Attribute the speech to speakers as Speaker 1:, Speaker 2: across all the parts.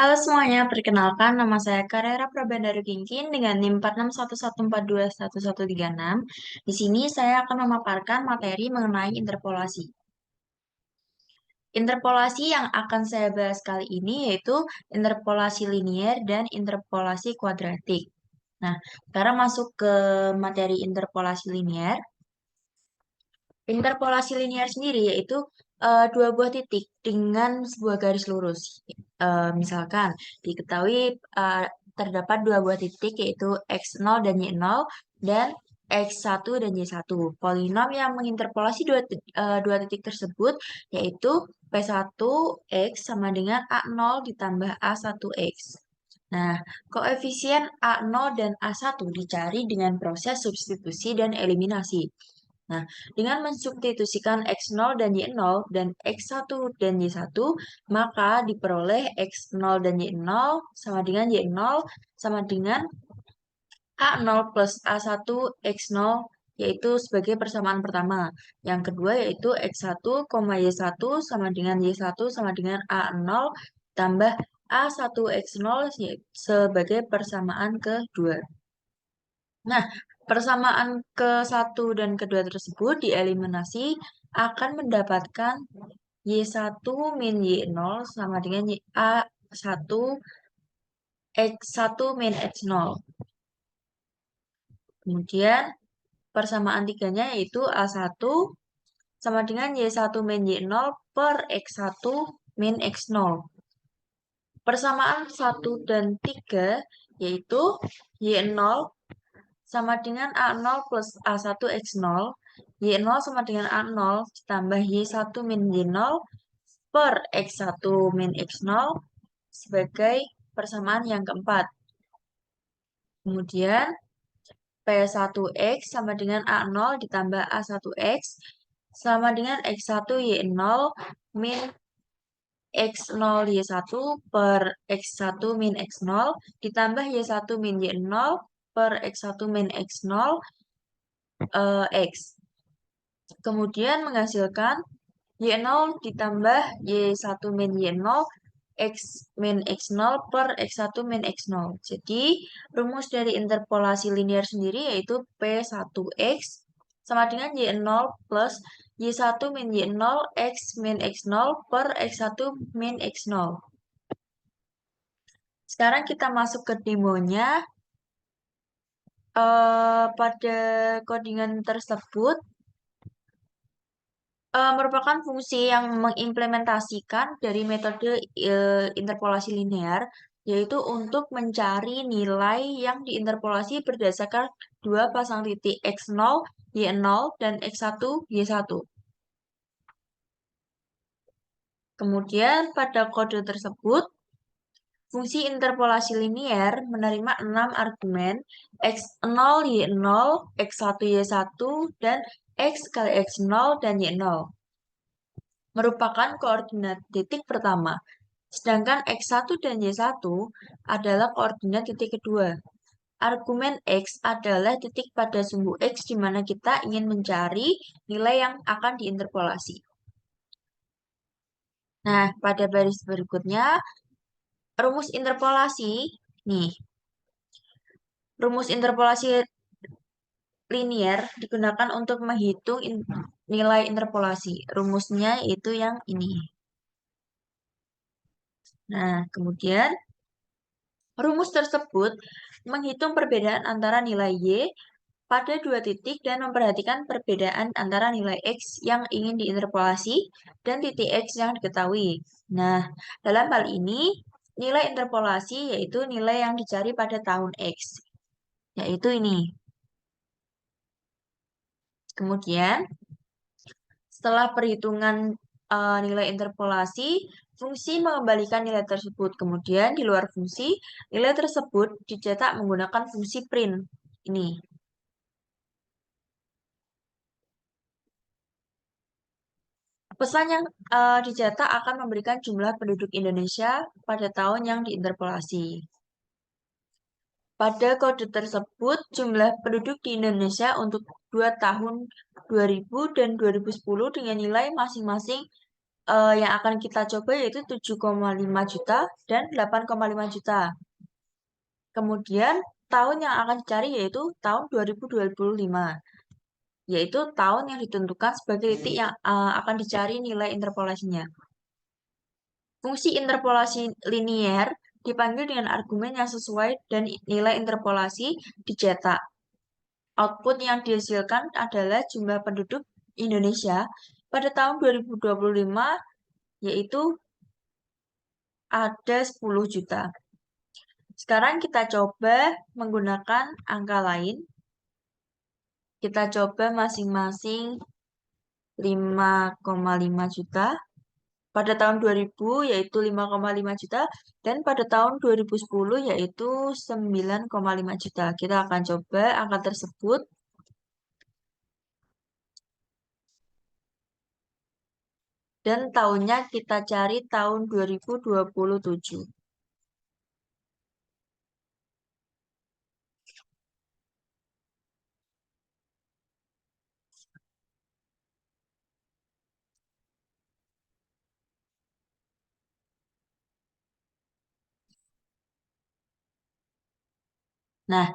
Speaker 1: Halo semuanya, perkenalkan nama saya Karera Prabandari Ginkin dengan NIM 4611421136. Di sini saya akan memaparkan materi mengenai interpolasi. Interpolasi yang akan saya bahas kali ini yaitu interpolasi linier dan interpolasi kuadratik. Nah, sekarang masuk ke materi interpolasi linier. Interpolasi linier sendiri yaitu dua buah titik dengan sebuah garis lurus. Misalkan diketahui terdapat dua buah titik yaitu x0 dan y0 dan x1 dan y1. Polinom yang menginterpolasi dua titik tersebut yaitu p1x sama dengan a0 ditambah a1x. Nah, koefisien A0 dan A1 dicari dengan proses substitusi dan eliminasi. Nah, dengan mensubstitusikan X0 dan Y0 dan X1 dan Y1, maka diperoleh X0 dan Y0 sama dengan Y0 sama dengan A0 plus A1 X0 yaitu sebagai persamaan pertama. Yang kedua yaitu X1, Y1 sama dengan Y1 sama dengan A0 tambah A1 X0 sebagai persamaan kedua. Nah, persamaan ke satu dan kedua tersebut dieliminasi akan mendapatkan Y1 min Y0 sama dengan A1 X1 min X0. Kemudian persamaan tiganya yaitu A1 sama dengan Y1 min Y0 per X1 min X0. Persamaan 1 dan 3 yaitu Y0 sama dengan A0 plus A1 X0, Y0 sama dengan A0 ditambah Y1 min Y0 per X1 min X0 sebagai persamaan yang keempat. Kemudian P1X sama dengan A0 ditambah A1X sama dengan X1 Y0 min X0 Y1 per X1 min X0 ditambah Y1 min Y0 per X1 min X0 X. Kemudian menghasilkan Y0 ditambah Y1 min Y0 X min X0 per X1 min X0. Jadi, rumus dari interpolasi linear sendiri yaitu P1X sama dengan Y0 plus Y1 min Y0 X min X0 per X1 min X0. Sekarang kita masuk ke demonya. Pada codingan tersebut, merupakan fungsi yang mengimplementasikan dari metode interpolasi linear, yaitu untuk mencari nilai yang diinterpolasi berdasarkan dua pasang titik x0, y0, dan x1, y1. Kemudian pada kode tersebut, fungsi interpolasi linear menerima 6 argumen x0, y0, x1, y1, dan x kali x0 dan y0 merupakan koordinat titik pertama, sedangkan X1 dan Y1 adalah koordinat titik kedua. Argumen X adalah titik pada sumbu X di mana kita ingin mencari nilai yang akan diinterpolasi. Nah, pada baris berikutnya, rumus interpolasi. Nih, rumus interpolasi linier digunakan untuk menghitung nilai interpolasi. Rumusnya itu yang ini. Nah, kemudian rumus tersebut menghitung perbedaan antara nilai Y pada dua titik dan memperhatikan perbedaan antara nilai X yang ingin diinterpolasi dan titik X yang diketahui. Nah, dalam hal ini, nilai interpolasi yaitu nilai yang dicari pada tahun X, yaitu ini. Kemudian, setelah perhitungan nilai interpolasi, fungsi mengembalikan nilai tersebut. Kemudian, di luar fungsi, nilai tersebut dicetak menggunakan fungsi print. Ini. Pesan yang dicetak akan memberikan jumlah penduduk Indonesia pada tahun yang diinterpolasi. Pada kode tersebut, jumlah penduduk di Indonesia untuk 2 tahun 2000 dan 2010 dengan nilai masing-masing yang akan kita coba yaitu 7,5 juta dan 8,5 juta. Kemudian tahun yang akan dicari yaitu tahun 2025, yaitu tahun yang ditentukan sebagai titik yang akan dicari nilai interpolasinya. Fungsi interpolasi linier dipanggil dengan argumen yang sesuai dan nilai interpolasi dicetak. Output yang dihasilkan adalah jumlah penduduk Indonesia pada tahun 2025, yaitu ada 10 juta. Sekarang kita coba menggunakan angka lain. Kita coba masing-masing 5,5 juta. Pada tahun 2000 yaitu 5,5 juta. Dan pada tahun 2010 yaitu 9,5 juta. Kita akan coba angka tersebut. Dan tahunnya kita cari tahun 2027. Nah,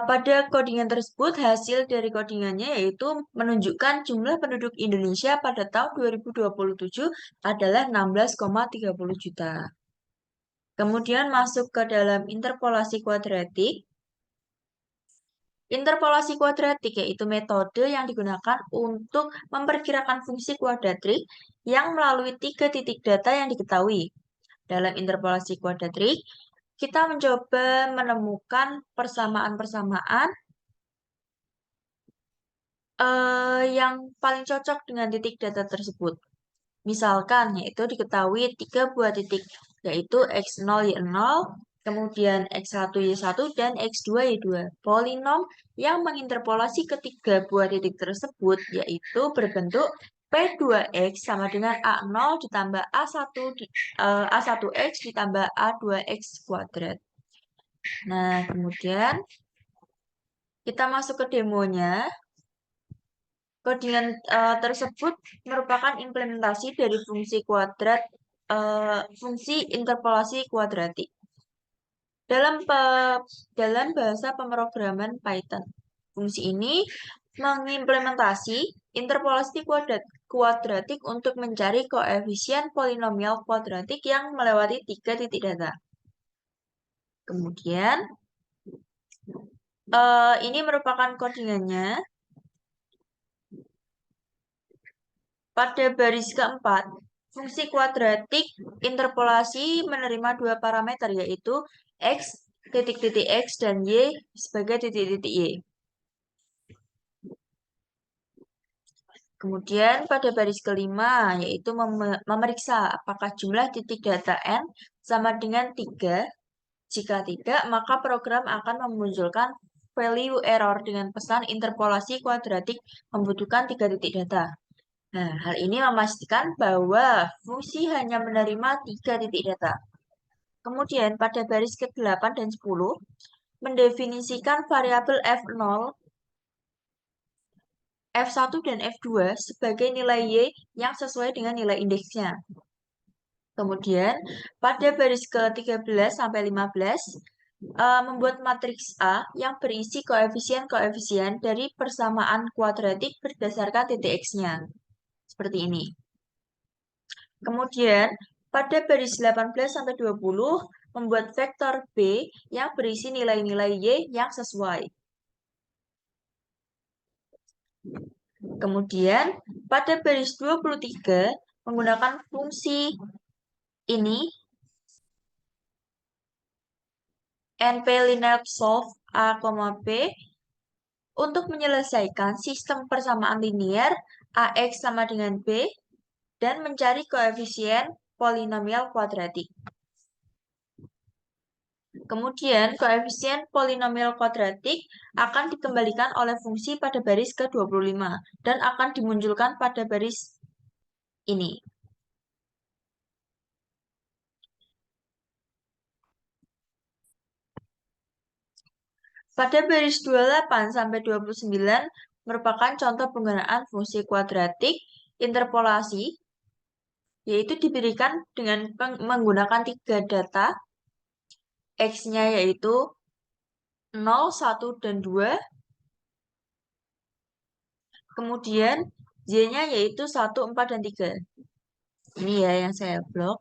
Speaker 1: pada codingan tersebut, hasil dari codingannya yaitu menunjukkan jumlah penduduk Indonesia pada tahun 2027 adalah 16,30 juta. Kemudian masuk ke dalam interpolasi kuadratik. Interpolasi kuadratik yaitu metode yang digunakan untuk memperkirakan fungsi kuadratik yang melalui 3 titik data yang diketahui. Dalam interpolasi kuadratik, kita mencoba menemukan persamaan-persamaan yang paling cocok dengan titik data tersebut. Misalkan, yaitu diketahui 3 buah titik, yaitu X0, Y0, kemudian X1, Y1, dan X2, Y2. Polinom yang menginterpolasi ketiga buah titik tersebut, yaitu berbentuk P2X sama dengan A0 ditambah A1X ditambah A2X kuadrat. Nah, kemudian kita masuk ke demonya. Codingan tersebut merupakan implementasi dari fungsi interpolasi kuadratik dalam dalam bahasa pemrograman Python. Fungsi ini mengimplementasi interpolasi kuadratik untuk mencari koefisien polinomial kuadratik yang melewati 3 titik data. Kemudian ini merupakan codingannya. Pada baris keempat, fungsi kuadratik interpolasi menerima 2 parameter, yaitu x, titik-titik x, dan y sebagai titik-titik y. Kemudian pada baris kelima, yaitu memeriksa apakah jumlah titik data n sama dengan 3. Jika tidak, maka program akan memunculkan value error dengan pesan interpolasi kuadratik membutuhkan 3 titik data. Nah, hal ini memastikan bahwa fungsi hanya menerima 3 titik data. Kemudian pada baris ke-8 dan 10, mendefinisikan variabel F0, F1, dan F2 sebagai nilai Y yang sesuai dengan nilai indeksnya. Kemudian pada baris ke-13 sampai 15, membuat matriks A yang berisi koefisien-koefisien dari persamaan kuadratik berdasarkan titik X-nya. Seperti ini. Kemudian, pada baris 18-20, membuat vektor B yang berisi nilai-nilai Y yang sesuai. Kemudian, pada baris 23, menggunakan fungsi ini, np_linear_solve A, B, untuk menyelesaikan sistem persamaan linier AX sama dengan B dan mencari koefisien polinomial kuadratik. Kemudian, koefisien polinomial kuadratik akan dikembalikan oleh fungsi pada baris ke-25 dan akan dimunculkan pada baris ini. Pada baris 28 sampai 29 merupakan contoh penggunaan fungsi kuadratik interpolasi yaitu diberikan dengan menggunakan tiga data, X-nya yaitu 0, 1, dan 2, kemudian Y-nya yaitu 1, 4, dan 3. Ini ya yang saya blok.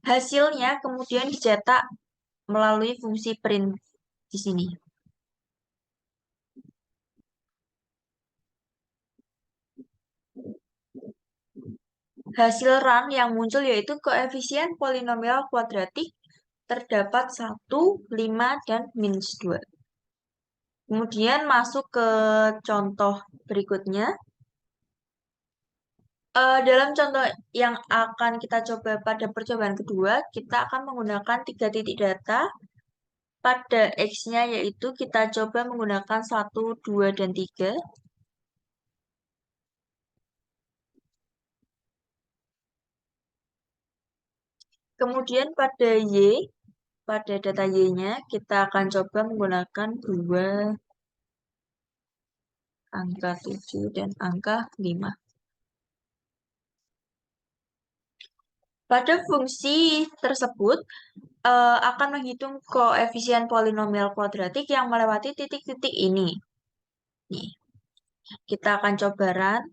Speaker 1: Hasilnya kemudian dicetak melalui fungsi print di sini. Hasil run yang muncul yaitu koefisien polinomial kuadratik terdapat 1, 5, dan minus 2. Kemudian masuk ke contoh berikutnya. Dalam contoh yang akan kita coba pada percobaan kedua, kita akan menggunakan tiga titik data. Pada X-nya yaitu kita coba menggunakan 1, 2, dan 3. Kemudian pada data Y-nya kita akan coba menggunakan 2, angka 7, dan angka 5. Pada fungsi tersebut akan menghitung koefisien polinomial kuadratik yang melewati titik-titik ini. Nih, kita akan coba run.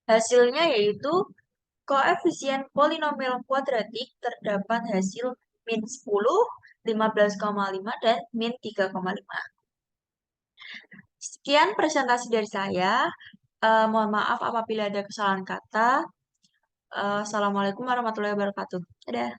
Speaker 1: Hasilnya yaitu koefisien polinomial kuadratik terdapat hasil min 10, 15,5, dan min 3,5. Sekian presentasi dari saya. Mohon maaf apabila ada kesalahan kata. Assalamualaikum warahmatullahi wabarakatuh. Dadah.